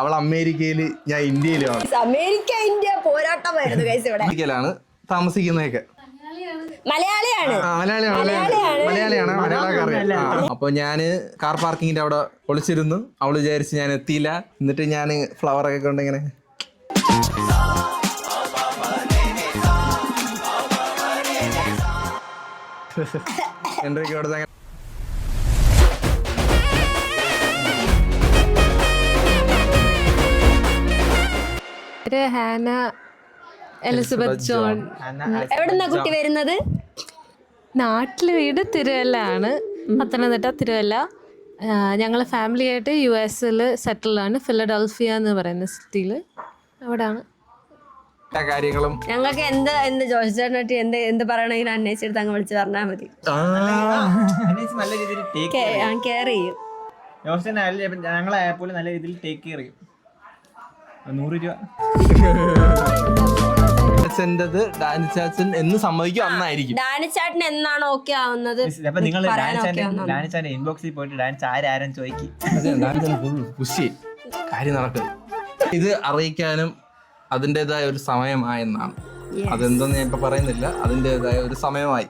അവൾ അമേരിക്കയില്, ഞാൻ ഇന്ത്യയിലുമാണ്. അമേരിക്ക ഇന്ത്യ പോരാട്ടമായിരുന്നു ഗൈസ്. ഇവിടെ അമേരിക്കയിലാണ് താമസിക്കുന്നതൊക്കെ. മലയാളിയാണ്. മലയാളിയാണ്, മലയാളക്കാരൻ. അപ്പൊ ഞാന് കാർ പാർക്കിങ്ങിന്റെ അവിടെ ഒളിച്ചിരുന്നു. അവള് വിചാരിച്ച് ഞാൻ എത്തിയില്ല. എന്നിട്ട് ഞാൻ ഫ്ലവർ ഒക്കെ കൊണ്ട് ഇങ്ങനെ എന്തൊക്കെ കൊടുത്ത ഹാന എലിസബത്ത് ജോൺ. എവിടുന്നാ കുട്ടി വരുന്നത്? നാട്ടില് വീട് തിരുവല്ലാണ്, പത്തനംതിട്ട തിരുവല്ല. ഞങ്ങൾ ഫാമിലി ആയിട്ട് US സെറ്റിലാണ്, ഫിലഡൽഫിയ എന്ന് പറയുന്ന സിറ്റിയിൽ. അവിടാണ് കാര്യങ്ങളും. ഞങ്ങൾക്ക് എന്ത് ജോർജ് എന്ത് പറയണമെങ്കിൽ അന്വേഷിച്ചെടുത്ത് അങ്ങ് വിളിച്ച് പറഞ്ഞാൽ മതി. നല്ല രീതിയിൽ കെയർ ചെയ്യും. ഞങ്ങളെ പോലെ നല്ല രീതിയിൽ ടേക്ക് കെയർ ചെയ്യും. 100 രൂപ ഡാനിച്ചാച്ചൻ എന്ന് സമ്മതിക്കും അന്നായിരിക്കും. ഡാനിച്ചാട്ടിന് എന്നാണ് ഓക്കെ ആവുന്നത്? അപ്പൊ നിങ്ങൾ ഡാൻസാന്റെ ഇൻബോക്സിൽ പോയിട്ട് ഡാൻസ് ആരും ചോദിക്കും. കാര്യം നടക്കും. ഇത് അറിയിക്കാനും അതിൻ്റെതായ ഒരു സമയമായെന്നാണ്. അതെന്തെന്ന് ഞാൻ ഇപ്പൊ പറയുന്നില്ല. അതിൻ്റെതായ ഒരു സമയമായി.